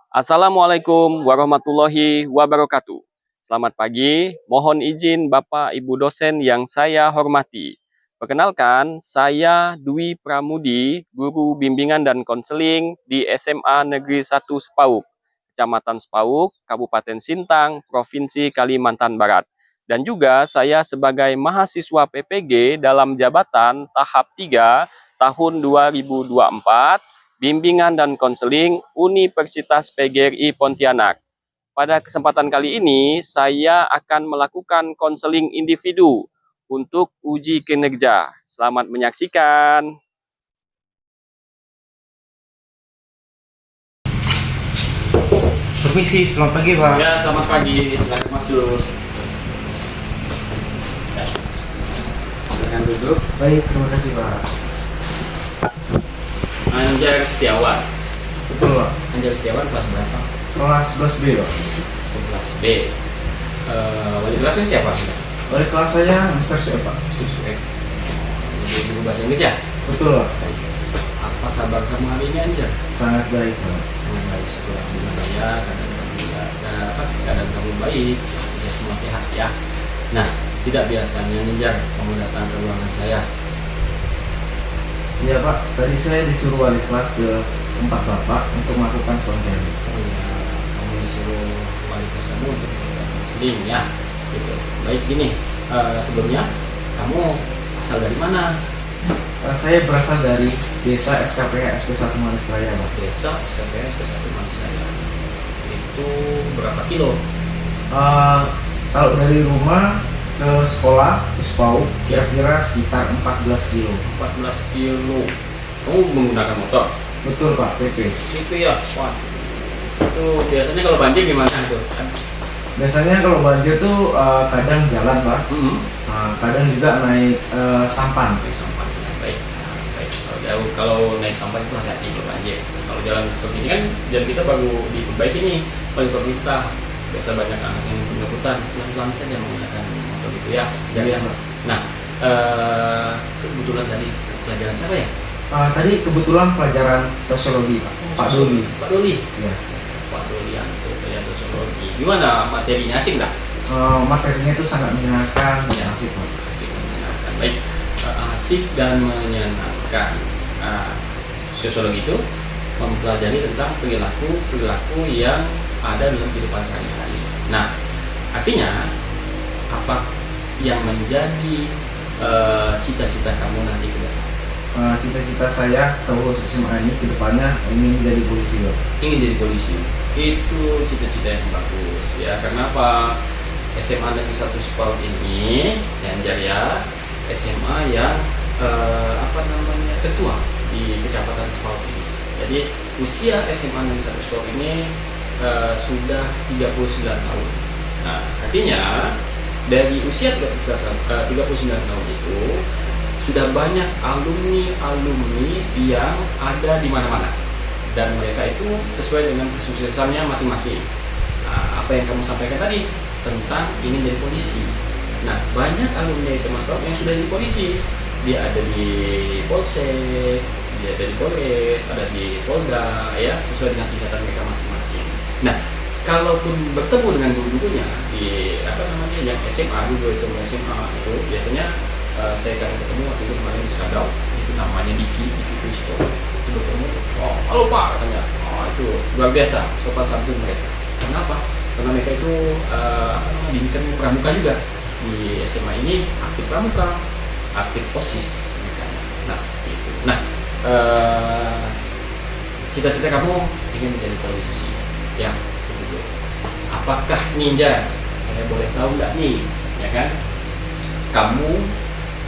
Assalamualaikum warahmatullahi wabarakatuh. Selamat pagi, mohon izin Bapak Ibu dosen yang saya hormati. Perkenalkan, saya Dwi Pramudi, Guru Bimbingan dan Konseling di SMA Negeri 1 Sepauk, Kecamatan Sepauk, Kabupaten Sintang, Provinsi Kalimantan Barat. Dan juga saya sebagai mahasiswa PPG dalam jabatan tahap 3 tahun 2024, Bimbingan dan Konseling Universitas PGRI Pontianak. Pada kesempatan kali ini, saya akan melakukan konseling individu untuk uji kinerja. Selamat menyaksikan. Permisi, selamat pagi Pak. Ya, selamat pagi. Silakan masuk. Ya. Silakan duduk. Baik, terima kasih Pak. Anjar Setiawan. Betul Pak. Anjar Setiawan kelas berapa? Kelas 11B Pak. 11B. Wali kelasnya siapa? Wali kelas saya Mr. Sueb Pak. Susuek. Jadi guru bahasa Inggris ya? Betul Pak. Apa kabar kamu hari ini, Anjar? Sangat baik Pak. Dengan baik, syukur alhamdulillah ya, keadaan kamu baik, kita semua sehat ya. Nah, tidak biasanya Ninjar kamu datang ke ruangan saya. Iya Pak, tadi saya disuruh wali kelas ke tempat Bapak untuk melakukan konseling. Kamu disuruh wali kelas kamu untuk konseling ya, gitu. Baik, gini, sebelumnya kamu asal dari mana? Saya berasal dari desa SKPH SP1 Manis Raya Pak. Desa SKPS SP1 Manis Raya. Itu berapa kilo? Kalau dari rumah ke sekolah ke Sepauk kira-kira sekitar 14 kilo. 14 kilo. Kamu menggunakan motor? Betul Pak, PP. Itu ya, wah. Itu biasanya kalau banjir gimana tuh? Biasanya kalau banjir tuh kadang jalan Pak, kadang juga naik sampan. Naik sampan, baik. Nah, baik. Kalau jauh, kalau naik sampan itu hati-hati kalau banjir. Kalau jalan seperti ini kan, jalan kita baru diperbaiki nih oleh pemerintah. Biasa banyak anak yang penyebutan, pelan-pelan saja menggunakan motor gitu ya. Jadi, nah, kebetulan tadi pelajaran siapa ya? Tadi kebetulan pelajaran sosiologi Pak. Pak Doli. Pak Doli. Ya. Pak Doli yang pelajaran sosiologi. Gimana materinya, asik nggak? Materinya itu sangat menyenangkan dan asik Pak. Asik dan menyenangkan. Baik, asik dan menyenangkan. Sosiologi itu mempelajari tentang perilaku yang ada dalam kehidupan sehari-hari. Nah, artinya apa yang menjadi cita-cita kamu nanti ke depan? Cita-cita saya setelah lulus SMA ini kedepannya ingin menjadi polisi Pak. Ingin jadi polisi. Itu cita-cita yang bagus ya. Kenapa? SMA Negeri 1 Sepauk ini yang jaya SMA yang tertua di Kecamatan Sepauk ini. Jadi usia SMA Negeri 1 Sepauk ini sudah 39 tahun. Nah, artinya dari usia 39 tahun itu sudah banyak alumni yang ada di mana-mana, dan mereka itu sesuai dengan kesuksesannya masing-masing. Nah, apa yang kamu sampaikan tadi tentang ingin jadi polisi. Nah, banyak alumni SMA Sepauk yang sudah jadi polisi. Dia ada di Polsek, dia ada di Polres, ada di Polda, ya, sesuai dengan tingkatan mereka masing-masing. Nah, kalaupun bertemu dengan guru-gurunya di yang SMA dulu itu itu biasanya saya kadang ketemu waktu itu kemarin di Skadau, itu namanya Diki Kristo. Itu bertemu, oh halo Pak katanya, oh itu luar biasa sopan santun mereka. Kenapa? Karena mereka itu didikan pramuka juga di SMA ini, aktif pramuka, aktif OSIS mereka. Nah seperti itu. Nah cita-cita kamu ingin menjadi polisi, ya seperti itu. Apakah Ninja, saya boleh tahu nggak nih, ya kan? Kamu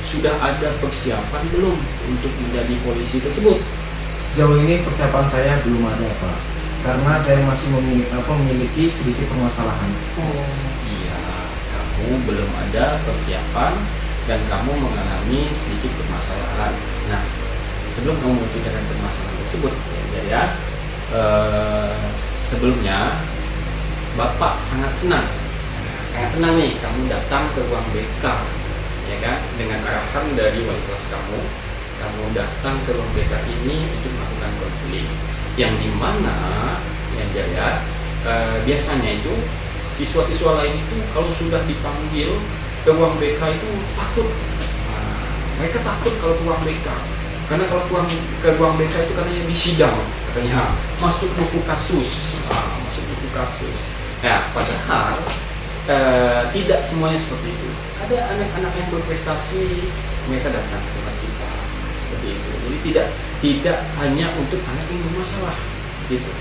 sudah ada persiapan belum untuk menjadi polisi tersebut? Sejauh ini persiapan saya belum ada Pak, karena saya masih memiliki sedikit permasalahan. Oh iya, kamu belum ada persiapan dan kamu mengalami sedikit permasalahan. Nah, sebelum kamu menceritakan permasalahan tersebut, ya, sebelumnya Bapak sangat senang nih kamu datang ke ruang BK, ya kan, dengan arahan dari wali kelas kamu datang ke ruang BK ini untuk melakukan konseling, yang dimana ya Anjar ya, biasanya itu siswa-siswa lain itu kalau sudah dipanggil ke ruang BK itu takut. Mereka takut kalau ke ruang BK, karena kalau ke ruang BK itu katanya disidang, katanya masuk buku kasus, masuk buku kasus. Nah, padahal tidak semuanya seperti itu. Ada anak-anak yang berprestasi, mereka datang ke tempat kita seperti itu. Jadi tidak hanya untuk anak yang bermasalah, gitu.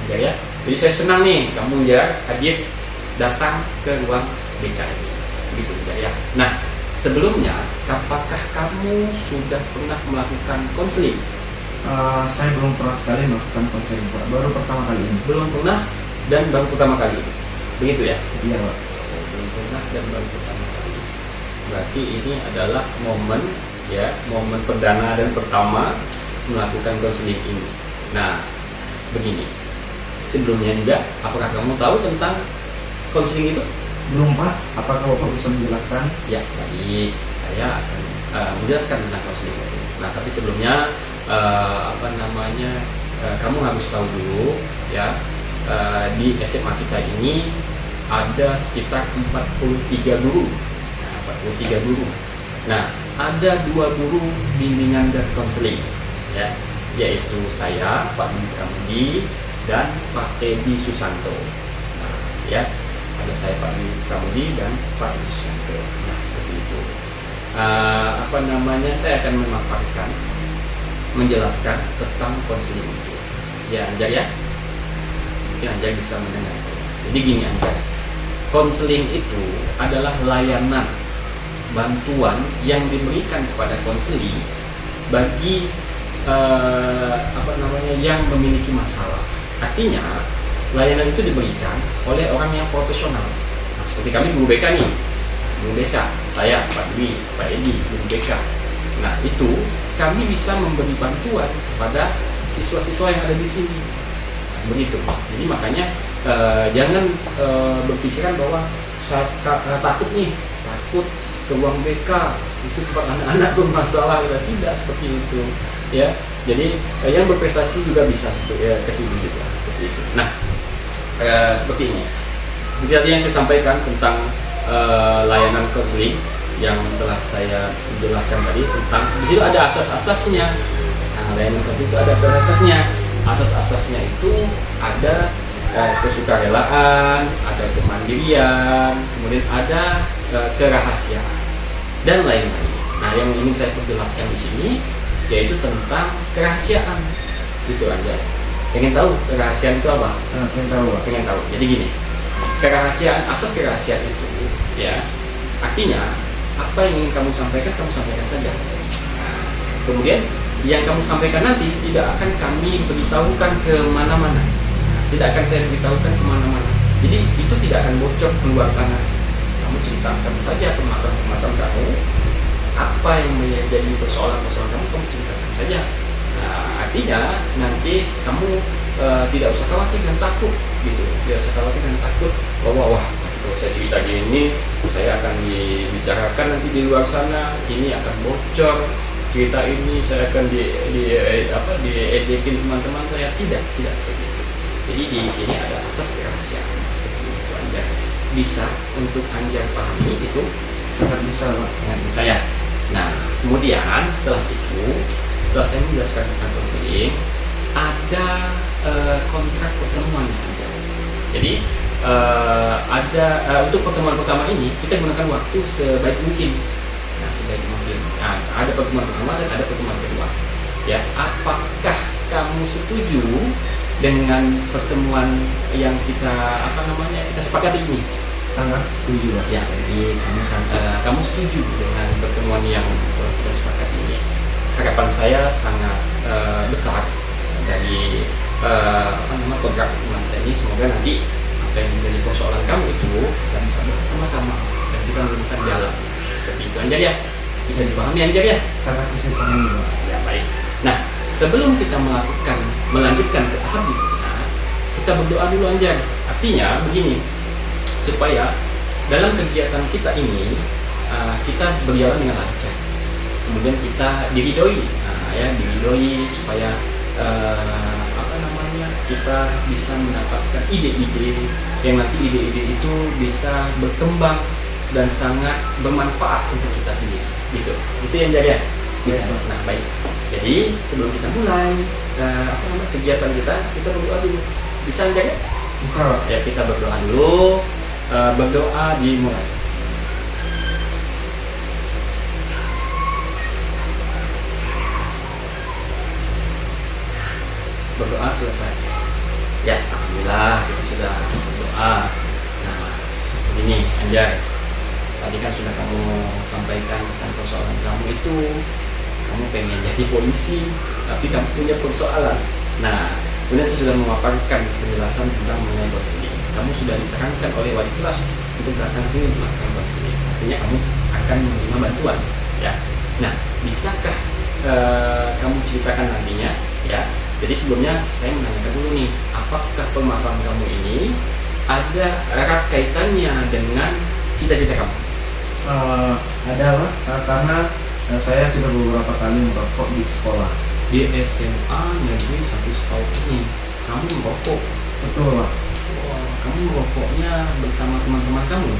Ya. Jadi saya senang nih kamu ya hadir datang ke ruang BK ini, gitu ya. Nah, sebelumnya, apakah kamu sudah pernah melakukan konseling? Saya belum pernah sekali melakukan konseling, Pak. Baru pertama kali ini. Belum pernah dan baru pertama kali. Begitu ya? Iya, Pak. Belum pernah dan baru pertama kali. Berarti ini adalah momen ya, momen perdana dan pertama melakukan konseling ini. Nah, begini. Sebelumnya juga, apakah kamu tahu tentang konseling itu? Belum, Pak. Apakah Bapak bisa menjelaskan? Ya, baik. Saya akan menjelaskan tentang konseling itu. Nah, tapi sebelumnya kamu harus tahu dulu ya, di SMA kita ini ada sekitar 43 guru. Nah, 43 guru. Nah, ada 2 guru bimbingan dan konseling ya, yaitu saya, Pak Dwi Pramudi, dan Pak Edi Susanto. Nah, ya, ada saya Pak Dwi Pramudi dan Pak Edi Susanto. Nah, seperti itu. Saya akan memaparkan, menjelaskan tentang konseling itu. Ya, Anjar ya. Mungkin Anjar bisa mendengar. Jadi gini Anjar, konseling itu adalah layanan bantuan yang diberikan kepada konseli bagi yang memiliki masalah. Artinya layanan itu diberikan oleh orang yang profesional. Nah, seperti kami guru BK nih, guru BK, saya Pak Dwi, Pak Edi, guru BK. Nah, itu kami bisa memberi bantuan kepada siswa-siswa yang ada di sini. Nah, begitu. Jadi makanya jangan berpikiran bahwa saya takut ke ruang BK itu tempat anak-anak bermasalah. Tidak seperti itu ya. Jadi yang berprestasi juga bisa ke sini juga seperti itu. Nah, seperti ini. Seperti tadi yang saya sampaikan tentang layanan konseling yang telah saya jelaskan tadi, tentang di situ ada asas-asasnya. Nah, layanan konseling itu ada asas-asasnya. Asas-asasnya itu ada kesukarelaan, ada kemandirian, kemudian ada kerahasiaan dan lain-lain. Nah, yang ingin saya perjelaskan di sini yaitu tentang kerahasiaan. Itu aja. Pengen tahu kerahasiaan itu apa? Sangat pengen tahu, Pak. Pengen tahu. Jadi gini, kerahasiaan, asas kerahasiaan itu ya, artinya apa yang ingin kamu sampaikan saja. Nah, kemudian yang kamu sampaikan nanti tidak akan kami beritahukan ke mana-mana, tidak akan saya beritahukan ke mana-mana. Jadi itu tidak akan bocor keluar sana. Kamu ceritakan saja permasalahan kamu, apa yang menjadi persoalan kamu ceritakan saja. Nah, artinya nanti kamu tidak usah khawatir dan takut gitu, tidak usah khawatir dan takut bahwa kalau saya cerita gini, saya akan dibicarakan nanti di luar sana, ini akan bocor, cerita ini saya akan diejekin teman-teman saya. Tidak seperti itu. Jadi di sini ada asas kerahasiaan seperti itu. Anjar bisa untuk Anjar pahami itu Sangat bisa, Pak. dengan saya. Nah, kemudian setelah saya menjelaskan tentang konseling, ada kontrak pertemuan Anjar. Jadi untuk pertemuan pertama ini kita gunakan waktu sebaik mungkin. Nah, sebaik mungkin. Nah, ada pertemuan pertama dan ada pertemuan kedua. Ya, apakah kamu setuju dengan pertemuan yang kita sepakati ini? Sangat setuju, Pak. Ya, jadi kamu setuju dengan pertemuan yang kita sepakati ini. Harapan saya sangat besar dari kontrak pertemuan ini. Semoga nanti apa yang menjadi persoalan kamu itu kita bisa bersama-sama dan kita menemukan jalan seperti itu. Anjar ya, bisa dipahami Anjar ya? Sangat bisa dipahami, Pak. Ya, baik. Nah, sebelum kita melanjutkan ke tahap berikutnya, kita berdoa dulu Anjar. Artinya begini, supaya dalam kegiatan kita ini kita berjalan dengan lancar, kemudian kita diridhoi, diridhoi supaya namanya, kita bisa mendapatkan ide-ide yang nanti ide-ide itu bisa berkembang dan sangat bermanfaat untuk kita sendiri, gitu. Itu yang jadi ya. Bisa. Nah, baik. Jadi sebelum kita mulai kegiatan kita berdoa dulu. Bisa enggak ya? Bisa, Pak. Ya, kita berdoa dulu. Berdoa dimulai. Berdoa selesai. Ya, alhamdulillah kita sudah berdoa. Nah, begini Anjay, tadi kan sudah kamu sampaikan tentang persoalan kamu itu, kamu pengen jadi polisi tapi kamu punya persoalan. Nah, kemudian saya sudah memaparkan penjelasan tentang mengenai konseling. Kamu sudah disarankan oleh wali kelas untuk datang ke sini melakukan konseling. Artinya kamu akan menerima bantuan, ya. Nah, bisakah kamu ceritakan nantinya, ya? Jadi sebelumnya saya menanyakan dulu nih, apakah permasalahan kamu ini ada erat kaitannya dengan cita-cita kamu? Ada, Pak. Karena saya sudah beberapa kali merokok di sekolah. Di SMA Negeri 1 Sepau ini, kamu merokok? Betul, Pak. Wah, kamu merokoknya bersama teman-teman kamu?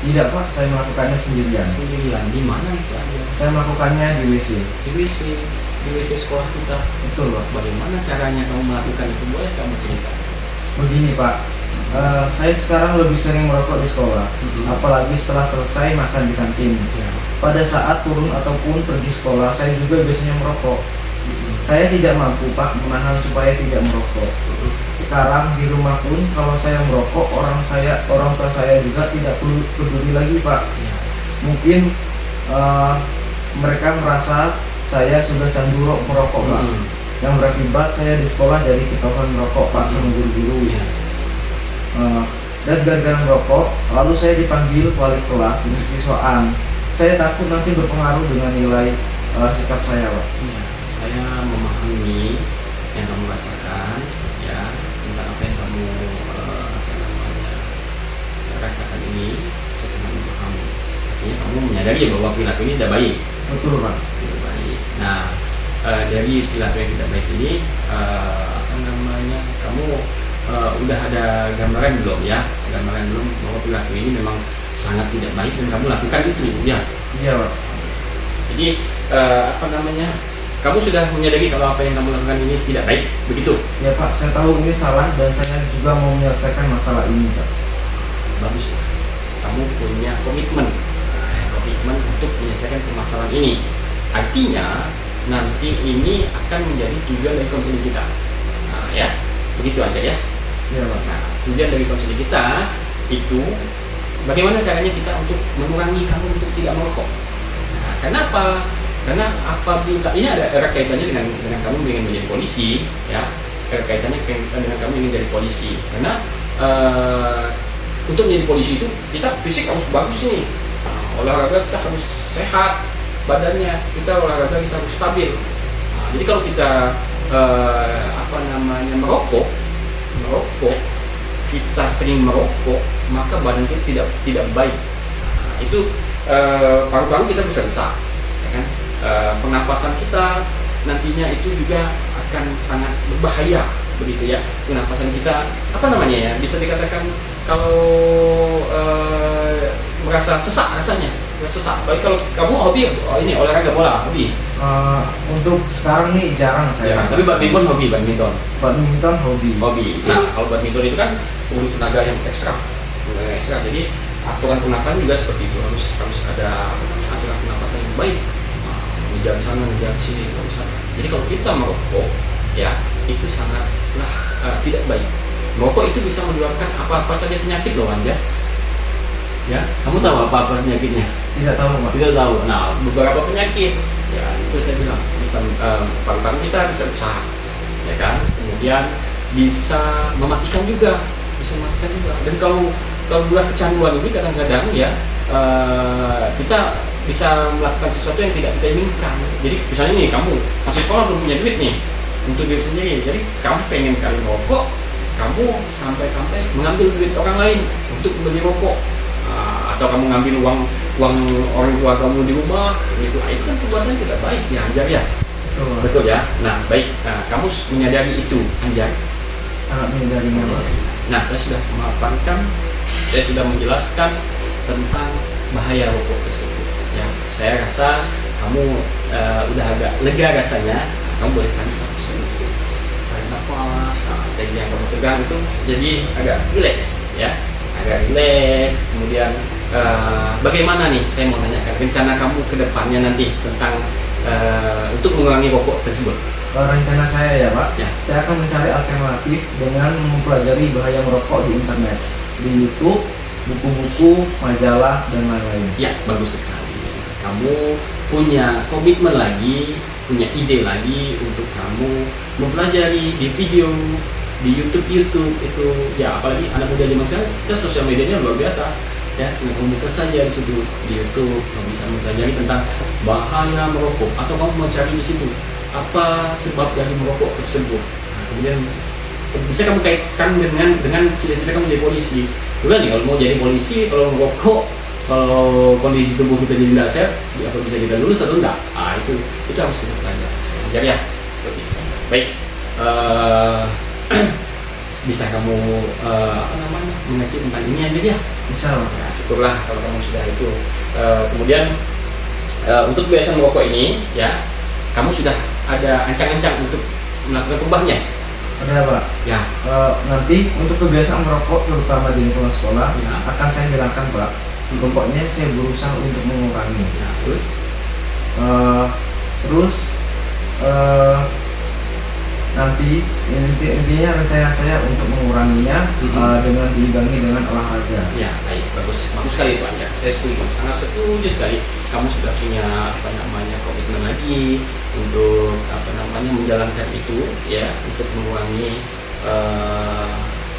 Tidak, Pak. Saya melakukannya sendirian. Sendirian? Di mana itu aja? Saya melakukannya di WC. Di WC? Di WC sekolah kita? Betul, Pak. Bagaimana caranya kamu melakukan itu? Boleh kamu cerita? Begini, Pak. Saya sekarang lebih sering merokok di sekolah, apalagi setelah selesai makan di kantin. Ya. Pada saat turun ataupun pergi sekolah, saya juga biasanya merokok. Saya tidak mampu, Pak, menahan supaya tidak merokok. Sekarang di rumah pun kalau saya merokok, orang tua saya juga tidak peduli lagi, Pak. Ya. Mungkin mereka merasa saya sudah candu merokok, Pak. Yang berakibat saya di sekolah jadi ketahuan merokok, Pak, sama guru-guru. Ya. Dan gara-gara merokok, lalu saya dipanggil wali kelas dengan siswaan. Saya takut nanti berpengaruh dengan nilai sikap saya, Pak. Ya, saya memahami yang kamu rasakan, ya, tentang apa yang kamu rasakan ini. Saya sangat memahami. Artinya kamu menyadari bahwa perilaku ini tidak baik. Betul, Pak. Tidak baik. Nah, dari perilaku yang tidak baik ini, kamu udah ada gambaran belum ya? Gambaran belum bahwa perilaku ini memang sangat tidak baik dan kamu lakukan itu, ya? Iya, Pak. Jadi kamu sudah menyadari kalau apa yang kamu lakukan ini tidak baik, begitu? Ya, Pak, saya tahu ini salah dan saya juga mau menyelesaikan masalah ini, Pak. Bagus, kamu punya komitmen untuk menyelesaikan permasalahan ini. Artinya nanti ini akan menjadi tujuan dari konseling kita. Nah, ya, begitu aja ya. Iya, Pak. Nah, tujuan dari konseling kita itu bagaimana caranya kita untuk mengurangi kamu untuk tidak merokok. Nah, kenapa? Karena apabila ini ada erat kaitannya dengan kamu ingin menjadi polisi, ya, erat kaitannya dengan kamu ingin jadi polisi. Karena untuk menjadi polisi itu kita fisik harus bagus nih, olahraga kita harus sehat badannya, kita olahraga kita harus stabil. Nah, jadi kalau kita merokok, kita sering merokok, maka badan kita tidak baik. Nah, itu paru-paru kita bisa rusak, ya kan? Pernapasan kita nantinya itu juga akan sangat berbahaya, begitu ya. Pernapasan kita bisa dikatakan kalau merasa sesak rasanya, sesak. Baik kalau kamu hobi, olahraga bola hobi. Untuk sekarang nih jarang Ya, saya. tapi badminton hobi, badminton hobi. Nah, kalau badminton itu kan butuh tenaga yang ekstra. Jadi aturan pernapasan juga seperti itu, harus ada aturan pernapasan yang baik. Ngejar sana, ngejar sini, sana. Jadi kalau kita merokok, ya itu sangatlah tidak baik. Merokok itu bisa menyebabkan apa-apa saja penyakit loh, Anja. Ya, kamu tahu apa penyakitnya? Tidak tahu, Pak. Tidak tahu. Nah, beberapa penyakit, ya itu saya bilang bisa paru-paru kita bisa rusak, ya kan? Kemudian bisa mematikan juga, Dan kalau udah kecanduan ini kadang-kadang ya kita bisa melakukan sesuatu yang tidak kita inginkan. Jadi misalnya nih, kamu masih sekolah belum punya duit nih untuk diri sendiri, jadi kamu pengen sekali merokok, kamu sampai mengambil duit orang lain untuk beli rokok, atau kamu ngambil uang orang tua kamu di rumah, gitu. Itu kan perbuatan tidak baik ya, Anjar ya. Betul ya. Nah, baik. Nah, kamu menyadari itu, Anjar. sangat menghindarinya Pak. Nah, saya sudah memaparkan, saya sudah menjelaskan tentang bahaya rokok tersebut. Ya, saya rasa kamu udah agak lega rasanya. Kamu boleh tanya kenapa saat yang kamu pegang itu jadi agak rileks, ya, agak rileks. Kemudian bagaimana nih? Saya mau tanyakan rencana kamu ke depannya nanti tentang untuk mengurangi rokok tersebut. Rencana saya ya Pak, Ya. saya akan mencari alternatif dengan mempelajari bahaya merokok di internet, di YouTube, buku-buku, majalah, dan lain-lain. Ya, bagus sekali. Kamu punya komitmen lagi, punya ide lagi untuk kamu mempelajari di video, di YouTube itu, ya, apalagi anak muda zaman sekarang, kita sosial medianya luar biasa. Ya, kamu buka saja di situ di YouTube, kamu bisa mempelajari tentang bahaya merokok, atau kamu mau cari di situ apa sebab dari merokok tersebut. Nah, kemudian bisa kamu kaitkan dengan cita-cita kamu jadi polisi. Juga nih, kalau mau jadi polisi, kalau merokok, kalau kondisi tubuh kita jadi tidak sehat, apa bisa kita lulus atau enggak? Ah, itu harus kita pelajari. Ajar ya, seperti itu. Baik, bisa kamu mengerti tentang ini aja ya? Bisa Pak. Ya, syukurlah kalau kamu sudah itu. Kemudian untuk kebiasaan merokok ini, ya, kamu sudah ada ancang-ancang untuk melakukan perubahannya? Ada Pak. Ya. Nanti untuk kebiasaan merokok terutama di lingkungan sekolah Ya. akan saya hilangkan Pak. Pokoknya saya berusaha untuk mengurangi. Ya, terus? Nanti intinya rencana saya untuk menguranginya dengan diimbangi dengan olahraga. Ya, baik, bagus sekali Pak. Ya, saya setuju, sangat setuju sekali. Kamu sudah punya komitmen lagi untuk menjalankan itu, ya, untuk mengurangi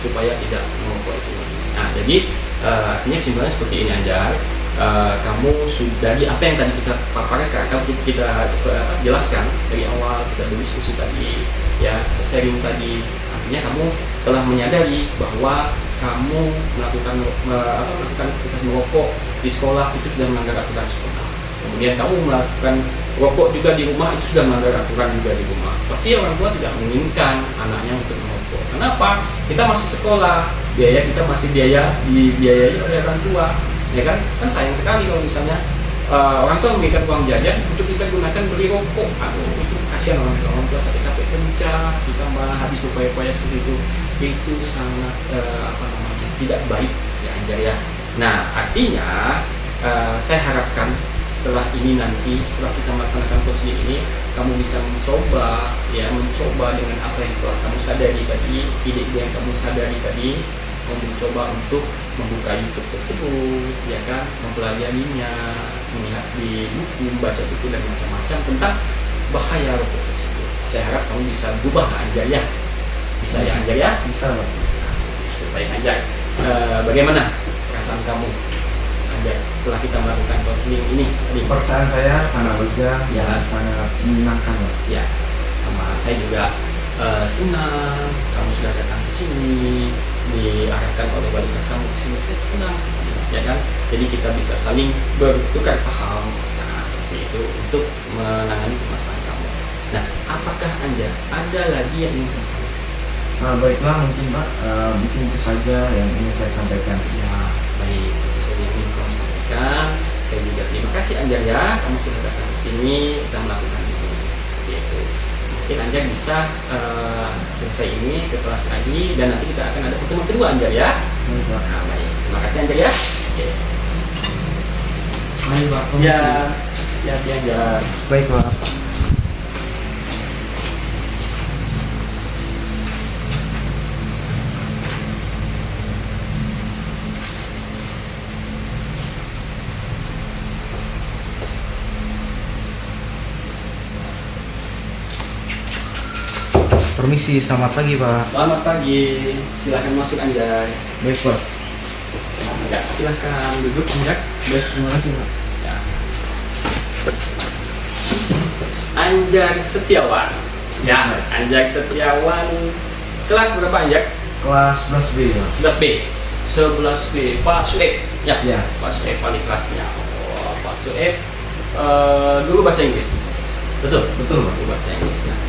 supaya tidak merokok itu. Nah, jadi artinya kesimpulannya seperti ini aja. Kamu sudah dari apa yang tadi kita paparkan, kita jelaskan dari awal, kita berdiskusi tadi, ya, sharing tadi, artinya kamu telah menyadari bahwa kamu melakukan aktivitas merokok di sekolah itu sudah melanggar aturan sekolah. Kemudian kamu melakukan rokok juga di rumah itu sudah melanggar aturan juga di rumah. Pasti orang tua tidak menginginkan anaknya untuk merokok. Kenapa? Kita masih sekolah, biaya kita masih dibiayai oleh orang tua. Ya kan sayang sekali kalau misalnya orang tua memberikan uang jajan untuk kita gunakan beli rokok. Aduh, itu kasihan orang tua capek-capek kerja, ditambah habis berupaya-upaya seperti itu sangat tidak baik ya Anjar ya. Nah, artinya saya harapkan setelah ini nanti, setelah kita melaksanakan konseling ini, kamu bisa mencoba dengan apa yang telah kamu sadari tadi, ide-ide yang kamu sadari tadi, mencoba untuk membuka YouTube tersebut, ya kan, mempelajarinya, melihat di buku, baca buku dan macam-macam tentang bahaya rokok tersebut. Saya harap kamu bisa berubah Anjar ya. Bisa ya Anjar ya? Bisa Pak. Baik Anjar. Bagaimana perasaan kamu Anjar setelah kita melakukan konseling ini tadi? Perasaan saya sangat lega dan sangat menyenangkan Pak. Ya, sama saya juga senang kamu sudah datang ke sini, diarahkan oleh wali kelas kamu ke sini. Saya senang sekali, ya kan? Jadi kita bisa saling bertukar paham, nah, seperti itu untuk menangani permasalahan kamu. Nah, apakah Anjar ada lagi yang ingin kamu sampaikan? Baiklah, mungkin Pak, mungkin itu saja yang ingin saya sampaikan. Ya, baik, itu saja yang ingin kamu sampaikan. Saya juga terima kasih Anjar ya, kamu sudah datang ke sini, kita melakukan ini. Seperti itu. Mungkin Anjar bisa selesai ini ke kelas lagi, dan nanti kita akan ada pertemuan kedua Anjar ya. Nah, baik, terima kasih Anjar ya. Oke. Baik Pak, Ya, ya Anjar. baik Pak. Permisi, selamat pagi Pak. Selamat pagi, silahkan masuk Anjar. Baik Pak. Ya, silahkan duduk Anjar. Baik, terima kasih Pak. Ya. Anjar Setiawan. Ya, Anjar Setiawan. Kelas berapa Anjar? Kelas 11B Pak. 11B. 11B. Pak Sueb. Ya, Ya. Pak Sueb wali kelasnya. Oh, Pak Sueb guru bahasa Inggris. Betul. Betul Pak. Guru bahasa Inggris. Nah,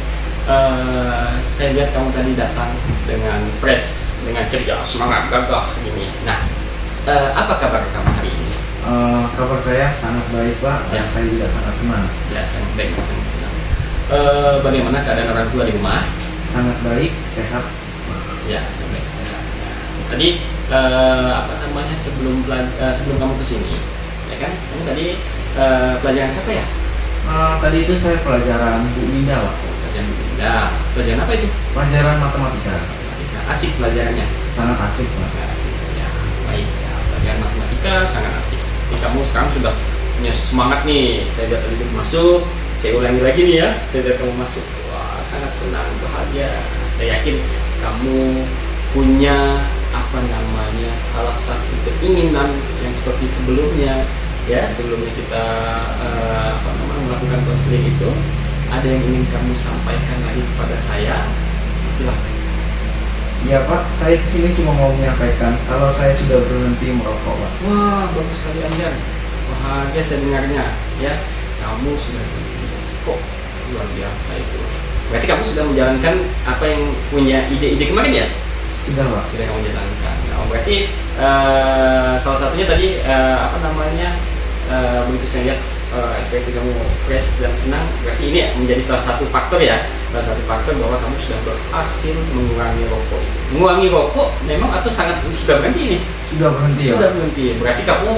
saya lihat kamu tadi datang dengan fresh, dengan ceria, semangat, gagah gini. Nah, apa kabar kamu hari ini? Kabar saya sangat baik Pak, dan saya juga sangat senang. Ya, sangat baik, sangat senang. Bagaimana keadaan orang tua di rumah? Sangat baik, sehat. Ya, baik, sehat. Ya. Tadi apa namanya, sebelum kamu kesini, ya kan? Kamu tadi pelajaran siapa ya? Tadi itu saya pelajaran Bu Winda Pak. Pelajaran Bu Winda. Pelajaran apa itu? Pelajaran matematika. Matematika. Asik pelajarannya. Sangat asik Pak. Asik ya, baik ya. Pelajaran matematika sangat asik. Jadi kamu sekarang sudah punya semangat nih. Saya lihat tadi masuk. Saya ulangi lagi nih ya. Saya lihat kamu masuk. Wah, sangat senang, bahagia. Saya yakin kamu punya apa namanya, salah satu keinginan yang seperti sebelumnya ya, sebelumnya kita apa namanya, melakukan konseling itu, ada yang ingin kamu sampaikan lagi kepada saya, silakan. Ya Pak, saya kesini cuma mau menyampaikan kalau saya sudah berhenti merokok Pak. Wah, bagus sekali Anjar, bahagia saya dengarnya ya, kamu sudah berhenti kok, luar biasa itu. Berarti kamu sudah menjalankan apa yang punya ide-ide kemarin ya? Sudah Pak. Sudah kamu jalankan. Oh, berarti salah satunya tadi apa namanya, begitu saya lihat ekspresi kamu fresh dan senang, berarti ini menjadi salah satu faktor ya, salah satu faktor bahwa kamu sudah berhasil mengurangi rokok. Mengurangi rokok memang atau sudah berhenti ini? Sudah berhenti ya. Sudah berhenti. Berarti kamu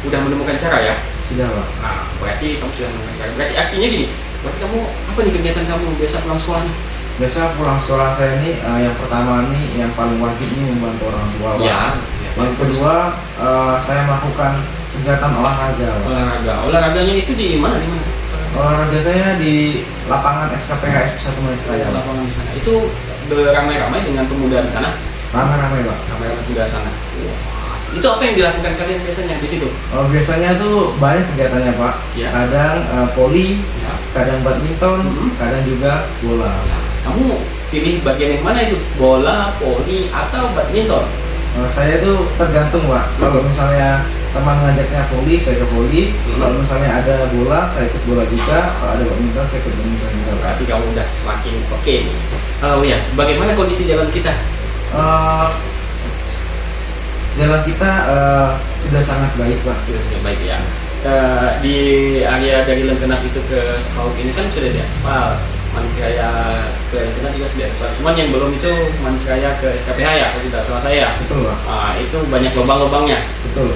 sudah menemukan cara ya? Sudah Pak. Nah, berarti kamu sudah menemukan cara. Berarti artinya gini, berarti kamu apa nih kegiatan kamu biasa pulang sekolah nih? Biasa pulang sekolah saya ini yang pertama nih, yang paling wajib nih membantu orang tua Pak. Ya. Yang kedua saya melakukan kegiatan olahraga Pak. Olahraganya itu di mana? Olahraga saya di lapangan SKPH 1 Manisraya. Lapangan di sana. Itu beramai-ramai dengan pemuda di sana. Ramai-ramai Pak. Ramai-ramai di sana. Wah, itu apa yang dilakukan kalian biasanya di situ? Biasanya tuh banyak kegiatannya Pak. Ya. Kadang voli, Ya. kadang badminton, kadang juga bola. Ya. Kamu pilih bagian yang mana itu? Bola, voli, atau badminton? Saya tuh tergantung Pak. Kalau misalnya teman ngajaknya voli, saya ke voli. Kalau misalnya ada bola, saya ikut bola juga. Kalau ada badminton, saya ikut badminton juga Pak. Berarti kamu udah semakin oke nih. Oh ya, bagaimana kondisi jalan kita? Jalan kita sudah sangat baik Pak. Sudah baik ya. Di area dari Lengkenap itu ke Semauk ini kan sudah diaspal. Manisraya ke Lengkenap juga sudah diaspal. Cuman yang belum itu Manisraya ke SKPH ya, kalau tidak salah saya. Betul Pak. Itu banyak lubang-lubangnya. Betul.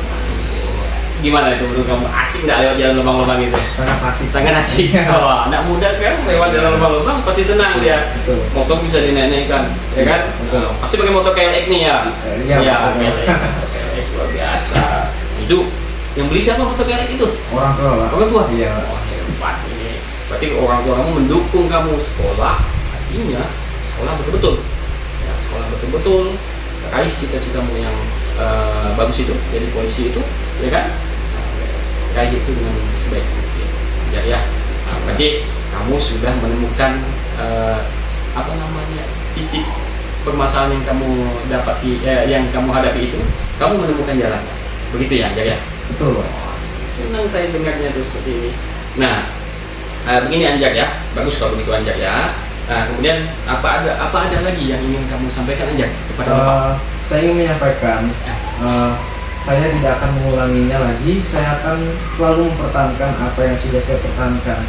Gimana itu menurut kamu? Asik nggak lewat jalan lubang-lubang itu? Sangat asik. Sangat asik. Oh, anak muda sekarang lewat jalan lubang-lubang pasti senang dia. Betul. Motor bisa dinaik-naikkan, ya kan? Betul. Pasti pakai motor KLX nih ya. Iya, betul. KLX luar biasa. Itu yang beli siapa motor KLX itu? Orang tua Pak. Orang tua? Iya. Oh, hebat ini. Berarti orang tua kamu mendukung kamu sekolah. Artinya sekolah betul-betul. Ya, sekolah betul-betul. Raih cita-citamu yang bagus itu, jadi polisi itu, ya kan? Raih itu dengan sebaik mungkin. Ya. Berarti kamu sudah menemukan apa namanya, titik permasalahan yang kamu dapati, yang kamu hadapi itu, kamu menemukan jalan. Begitu ya, Anjar ya? Betul Pak. Oh, senang saya dengarnya tuh seperti ini. Nah, begini Anjar ya, bagus kalau begitu Anjar ya. Kemudian apa ada lagi yang ingin kamu sampaikan Anjar kepada Bapak? Saya ingin menyampaikan, saya tidak akan mengulanginya lagi. Saya akan selalu mempertahankan apa yang sudah saya pertahankan.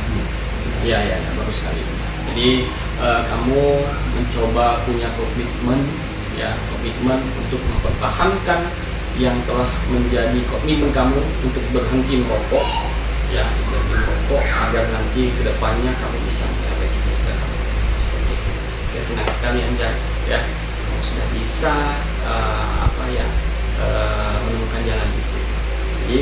Ya, bagus sekali. Jadi kamu mencoba punya komitmen untuk mempertahankan yang telah menjadi komitmen kamu untuk berhenti merokok, ya, berhenti merokok agar nanti kedepannya kamu bisa mencapai cita-cita kamu. Seperti itu. Saya senang sekali Anjar, ya, kamu sudah bisa menemukan jalan itu. Jadi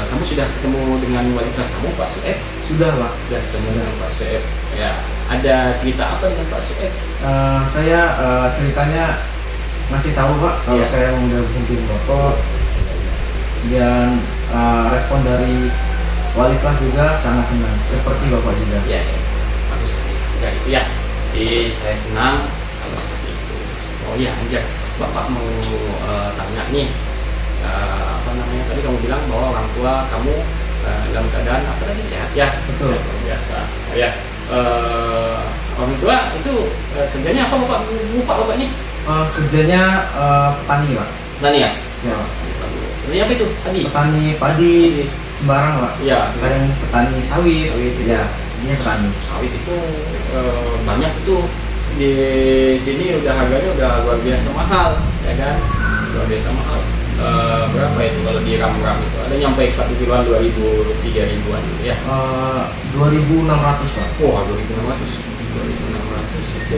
kamu sudah ketemu dengan wali kelas kamu, Pak Sueb? Sudah Pak. Sudah ketemu dengan Pak Sueb. Ya, ada cerita apa dengan Pak Sueb? Saya ceritanya masih tahu Pak kalau Iya. saya udah berhenti merokok, dan respon dari wali kelas juga sangat senang, seperti Bapak juga. Ya, bagus sekali. Ya, itu ya. Jadi saya senang kalau seperti itu. Oh iya, Anjar, Bapak mau tanya nih, apa namanya, tadi kamu bilang bahwa orang tua kamu dalam keadaan apa tadi, sehat ya? Betul. Sehat, luar biasa. Ya, orang orang tua itu kerjanya apa Bapak? Lupa Bapaknya? Kerjanya petani Pak. Petani ya? Ya. Petani apa itu? Tadi? Petani padi sembarang Pak. Ya. Kadang petani sawit. Ya, dia petani. Sawit itu banyak itu di sini udah harganya udah luar biasa mahal, ya kan? Luar biasa mahal. Berapa itu kalau di ram-ram itu? Ada nyampe 1 kiloan 2.000, 3.000-an ya? 2.600 Pak. Wah, 2.600 itu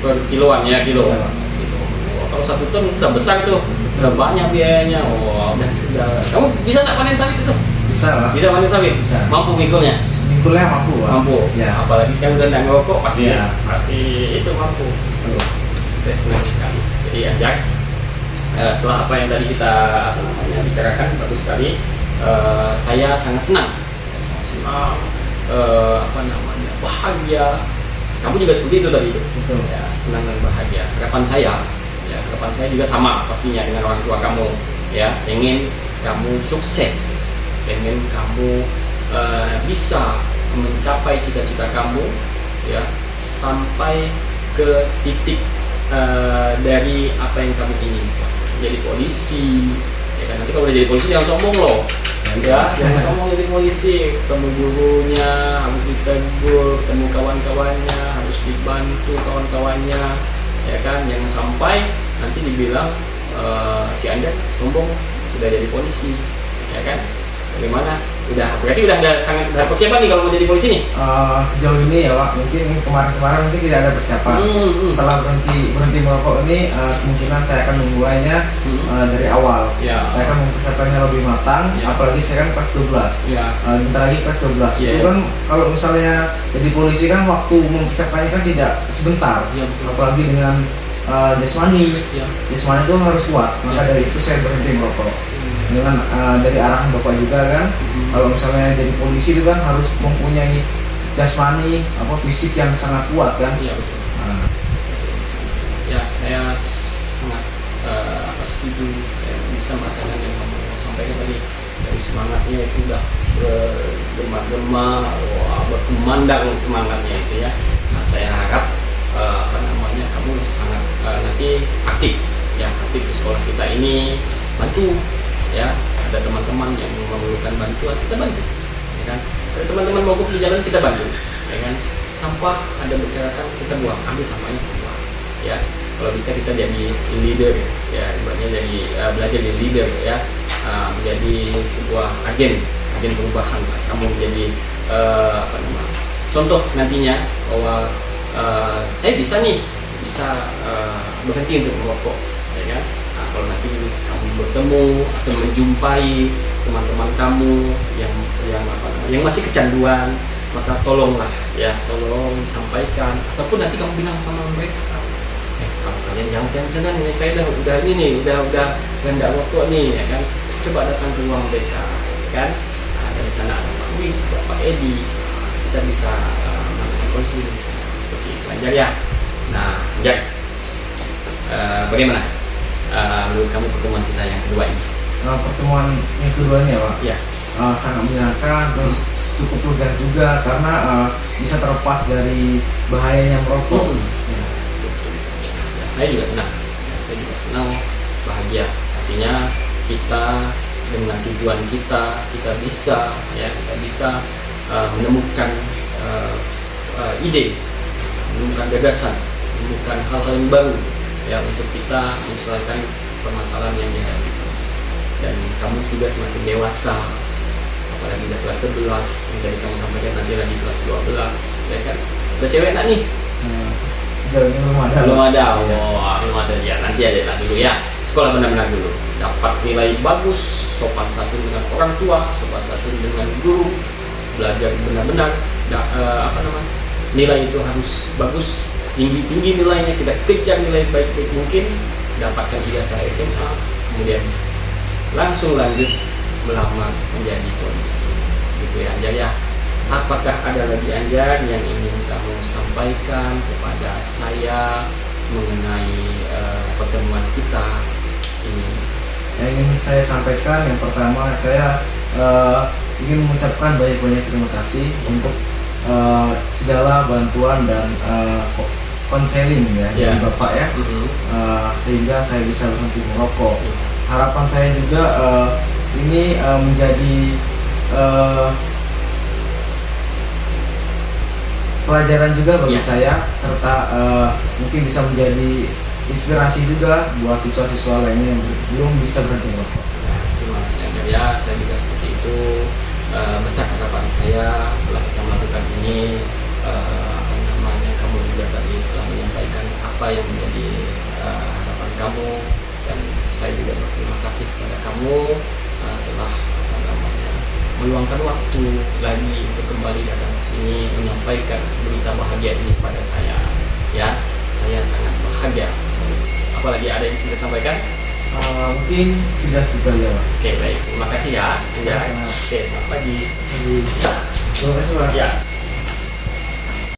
per kiloan ya, kilo. Ya. Gitu. Wah, kalau 1 ton udah besar tuh, udah banyak biayanya. Wah, udah. Kamu bisa nggak panen sawit itu? Bisa lah. Bisa panen sawit? Bisa. Mampu mikulnya? Mikulnya mampu Pak. Mampu. Ya. Apalagi sekarang udah nggak ngerokok pasti Ya. pasti itu mampu. Senang sekali. Jadi ajak setelah apa yang tadi kita bicarakan bagus sekali. Saya sangat senang. Bahagia. Kamu juga seperti itu tadi itu. Betul. Ya, senang dan bahagia. Harapan saya juga sama pastinya dengan orang tua kamu. Ya, ingin kamu sukses, ingin kamu bisa mencapai cita-cita kamu, ya, sampai ke titik dari apa yang kamu inginkan. Jadi polisi, ya kan? Nanti kalau udah jadi polisi jangan sombong loh. Ya, jangan sombong jadi polisi. Ketemu gurunya, harus ditegur, ketemu kawan-kawannya, harus dibantu kawan-kawannya, ya kan? Jangan sampai nanti dibilang si Anda sombong udah jadi polisi, ya kan? Bagaimana? Berarti udah ada persiapan nih kalau mau jadi polisi nih? Sejauh ini ya Pak, mungkin kemarin mungkin tidak ada persiapan. Setelah berhenti merokok ini, kemungkinan saya akan memulainya dari awal. Ya. Saya akan mempersiapkannya lebih matang, Ya. apalagi saya kan kelas 12. Ya. Bentar lagi kelas 12. Ya. Itu kan kalau misalnya jadi polisi kan waktu mempersiapkannya kan tidak sebentar. Ya, betul. Apalagi dengan jasmani. Ya. Jasmani itu harus kuat. Maka Ya. dari itu saya berhenti merokok. Dengan dari arahan Bapak juga kan, kalau misalnya jadi polisi itu kan harus mempunyai jasmani fisik yang sangat kuat kan. Iya betul. Ya, saya sangat setuju. Saya bisa merasakan yang kamu sampaikan tadi. Dari semangatnya itu udah bergema-gema, berkumandang semangatnya itu ya. Nah, saya harap kamu sangat nanti aktif di sekolah kita ini, bantu ya. Ada teman-teman yang memerlukan bantuan, kita bantu, ya kan? Ada teman-teman mogok di jalan, kita bantu, ya kan? Sampah ada berserakan, kita buang, ambil sampahnya, buang, ya. Kalau bisa kita jadi leader, ya, ibaratnya jadi belajar jadi leader, ya, menjadi sebuah agen perubahan. Kamu menjadi contoh nantinya bahwa saya bisa berhenti untuk merokok, ya kan? Nah, kalau nanti kamu bertemu atau menjumpai teman-teman kamu yang masih kecanduan, maka tolong sampaikan, ataupun nanti kamu bilang sama mereka, kalau kalian jangan ini saya udah ini nih, udah nggak rokok nih, ya kan? Coba datang ke ruang mereka, ya kan? Nah, dari sana ada Pak Wi, Pak Edi, kita bisa melakukan konseling seperti itu, Anjar ya. Nah, Anjar, bagaimana menurut kamu pertemuan kita yang kedua ini? Pertemuan yang kedua ini ya Pak, Ya. Sangat menyenangkan, terus cukup lega juga karena bisa terlepas dari bahayanya merokok. Ya, saya juga senang, bahagia. Artinya kita dengan tujuan kita bisa menemukan ide, menemukan gagasan, menemukan hal-hal yang baru ya untuk kita menyelesaikan permasalahan yang dihadapi. Dan kamu juga semakin dewasa, apalagi udah kelas 11, yang tadi kamu sampaikan nanti lagi kelas 12, ya kan? Udah cewek enggak nih? Sejauh ini belum ada. Belum ada ya, nanti ada dulu ya. Sekolah benar-benar dulu, dapat nilai bagus, sopan santun dengan orang tua, sopan santun dengan guru, belajar benar-benar, nilai itu harus bagus, tinggi nilainya, kita kejar nilai baik-baik mungkin, dapatkan ijazah SMA, kemudian langsung lanjut melamar menjadi polisi, gitu ya Anjar ya. Apakah ada lagi Anjar yang ingin kamu sampaikan kepada saya mengenai pertemuan kita ini? Yang ingin saya sampaikan, yang pertama saya ingin mengucapkan banyak-banyak terima kasih untuk segala bantuan dan konseling ya dari Bapak ya, sehingga saya bisa berhenti merokok. Harapan saya juga ini menjadi pelajaran juga bagi saya, serta mungkin bisa menjadi inspirasi juga buat siswa-siswa lainnya yang belum bisa berhenti merokok. Terima kasih Angga ya, saya juga seperti itu. Besar harapan saya setelah kita melakukan ini, kamu juga tadi telah menyampaikan apa yang menjadi harapan kamu, dan saya juga berterima kasih kepada kamu telah meluangkan waktu lagi untuk kembali datang ke sini menyampaikan berita bahagia ini kepada saya. Ya, saya sangat bahagia. Apalagi ada yang sudah sampaikan? Mungkin sudah juga ya Pak. Oke, baik, terima kasih ya. Oke, selamat pagi. Terima kasih Pak. Ya.